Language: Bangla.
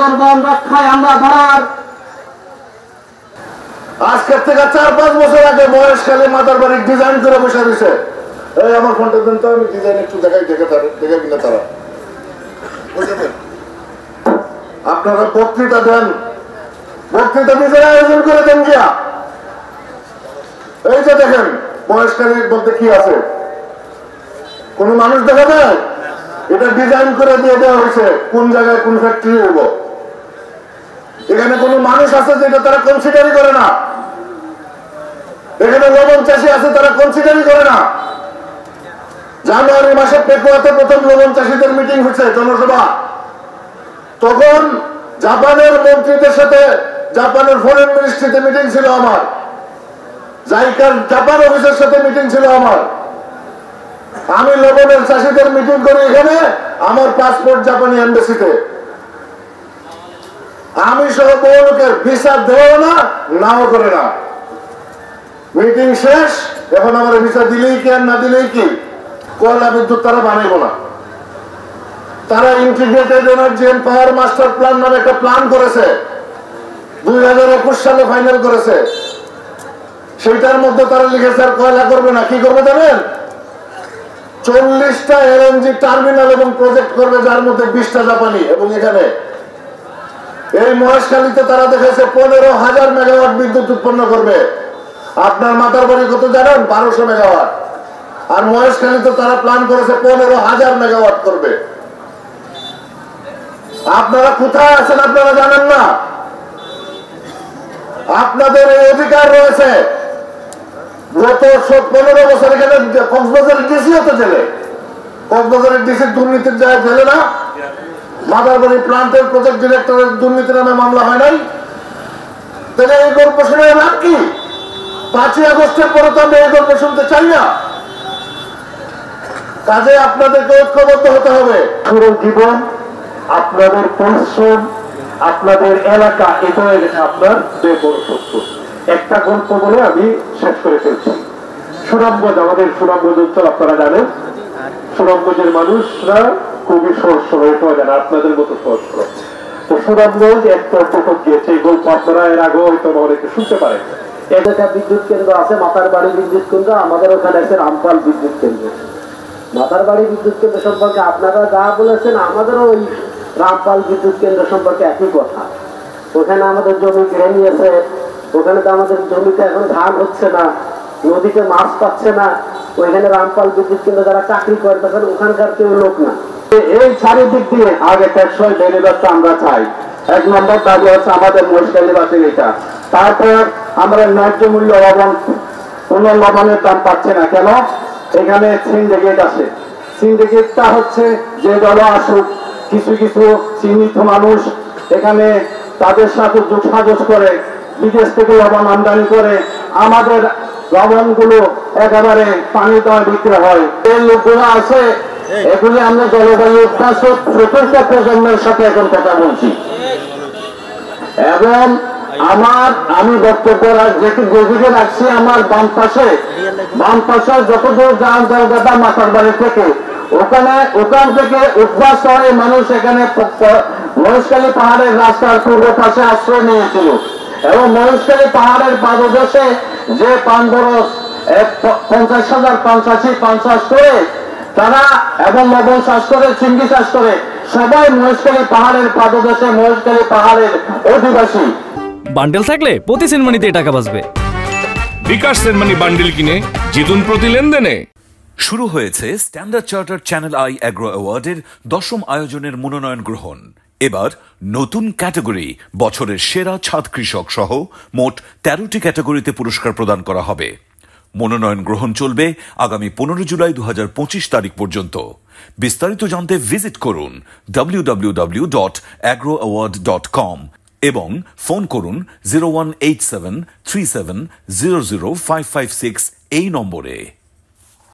সুন্দরবন রক্ষায় আমরা ধরার আজকের থেকে 4-5 বছর আগে মহেশখালী মাতার বাড়ি ডিজাইন করে বসে দিছে। এই আমার ফোনটা দেন তো, আমি ডিজাইন একটু দেখাই কিনা তারা। আপনারা বক্তৃতা দেন, বক্তৃতা নিজেরা আয়োজন করে দেন গিয়া। এই যে দেখেন মহেশখালীর মধ্যে কি আছে, কোন মানুষ দেখা যায়? এটা ডিজাইন করে দিয়ে দেওয়া হয়েছে কোন জায়গায় কোন ফ্যাক্টরি হইব। এখানে কোন মানুষ আছে যেটা তারা কনসিডারই করে না। এখানে লবণ চাষি আছে, তারা কনসিডারই করে না। জানুয়ারি মাসে পেকুয়াতে প্রথম লবণ চাষীদের মিটিং হচ্ছে, জনসভা। তখন জাপানের মন্ত্রীদের সাথে জাপানের ফরেন মিনিস্ট্রিতে মিটিং ছিল আমার, জাইকার জাপান অফিসের সাথে মিটিং ছিল আমার। আমি লবণের চাষীদের মিটিং করি এখানে, আমার পাসপোর্ট জাপানি এম্বাসিতে। আমি সহ বহু লোকের ভিসা দেও না, নাও করে না। মিটিং শেষ, এখন আমার ভিসা দিলেই কি আর না দিলেই কি? কয়লা বিদ্যুৎ তারা বানাইব না। তারা integrated energy and power master plan নামে একটা প্ল্যান করেছে, 2021 সালে ফাইনাল করেছে। সেইটার মধ্যে তারা লিখেছে আর কয়লা করবে না। কি করবে জানেন? 40টা এলএনজি টার্মিনাল এবং প্রজেক্ট করবে, যার মধ্যে 20টা জাপানি। এবং এখানে এই মহেশখালীতে তারা দেখেছে 15,000 মেগাওয়াট বিদ্যুৎ উৎপন্ন করবে। আপনার মাতার বাড়ি কত জানেন? 1200 মেগাওয়াট। আর মহেশখালীতে তারা প্ল্যান করেছে 15,000 মেগাওয়াট করবে। আপনারা কোথায় আছেন আপনারা জানেন না। আপনাদের এই অধিকার রয়েছে। গত 15 বছর এখানে কক্সবাজারের ডিসি হতে জেলে, কক্সবাজারের ডিসির দুর্নীতির জায়গায় জেলে না। মাদারবাড়ি প্লান্টের প্রজেক্ট ডিরেক্টরের দুর্নীতির নামে মামলা হয় নাই। তাহলে এই গল্প শুনে লাভ কি? 5ই আগস্টের পরে তো আমরা এই গল্প শুনতে চাই না। কাজে আপনাদেরকে ঐক্যবদ্ধ হতে হবে। পুরো জীবন আপনাদের পরিশ্রম, আপনাদের এলাকা, এটা হয়ে গেছে আপনার বড় সত্য। একটা গল্প বলে আমি শেষ করে ফেলছি। সুনামগঞ্জ, আমাদের সুনামগঞ্জ অঞ্চল আপনারা জানেন, সুনামগঞ্জের মানুষরা খুবই সহজ সরল, এটা জানে আপনাদের মতো সহজ সরল। তো সুনামগঞ্জ এক পর্যটক গিয়েছে, এই গল্প আপনারা এর আগেও হয়তো অনেকে শুনতে পারেন। একটা বিদ্যুৎ কেন্দ্র আছে, মাতার বাড়ি বিদ্যুৎ কেন্দ্র। আমাদের ওখানে আছে রামপাল বিদ্যুৎ কেন্দ্র। মাতার বাড়ি বিদ্যুৎ কেন্দ্র সম্পর্কে আপনারা যা বলেছেন, আমাদেরও ওই রামপাল বিদ্যুৎ কেন্দ্র সম্পর্কে একই কথা। ওখানে আমাদের জমি কেড়ে নিয়েছে, ওখানে তো আমাদের জমিতে এখন ধান হচ্ছে না, নদীতে মাছ পাচ্ছে না। ওইখানে রামপাল বিদ্যুৎ কেন্দ্র যারা চাকরি করে তখন ওখানকার কেউ লোক না। এই চারিদিক দিয়ে আগে টেকসই বেড়ে যাচ্ছে আমরা চাই। 1 নম্বর দাবি হচ্ছে আমাদের মহেশখালীবাসীর এটা। তারপর আমরা ন্যায্য মূল্য লবণ, কোন লবণের দাম পাচ্ছে না কেন? এখানে সিন্ডিকেট আছে। সিন্ডিকেটটা হচ্ছে যে দল আসুক, কিছু কিছু চিহ্নিত মানুষ এখানে তাদের সাথে যোগসাজস করে বিদেশ থেকে লবণ আমদানি করে আমাদের লবণগুলো একেবারে পানি দেওয়া বিক্রি হয়। এই লোকগুলো আছে, এগুলি আমরা জলবায়ু চতুর্থ প্রজন্মের সাথে এখন কথা বলছি। এবং আমি বক্তব্য যেদিকে রাখছি, আমার বাম পাশে যতদূর যান দেওয়া মাথার বাড়ি থেকে ওখান থেকে উদ্বাস হয় মানুষ এখানে মহেশখালী পাহাড়ের রাস্তার পূর্ব পাশে আশ্রয় নিয়েছিল। এবং মহেশখালী পাহাড়ের পাদদেশে যে পান বরস 50,000 পান চাষি পান চাষ করে তারা, এবং লবণ চাষ করে, চিংড়ি চাষ করে, সবাই মহেশখালী পাহাড়ের পাদদেশে মহেশখালী পাহাড়ের অধিবাসী। বান্ডেল থাকলে প্রতি সেনমানিতে টাকা বাঁচবে। বিকাশ সেনমানি বান্ডেল কিনে জিতুন প্রতি লেনদেনে। শুরু হয়েছে Standard Charter Channel I agro অ্যাওয়ার্ডের 10ম আয়োজনের মনোনয়ন গ্রহণ। এবার নতুন ক্যাটাগরি বছরের সেরা ছাদ কৃষক সহ মোট 13টি ক্যাটাগরিতে পুরস্কার প্রদান করা হবে। মনোনয়ন গ্রহণ চলবে আগামী 15 জুলাই 2025 তারিখ পর্যন্ত। বিস্তারিত জানতে ভিজিট করুন www.agroaward.com এবং ফোন করুন 018737000556 এই নম্বরে।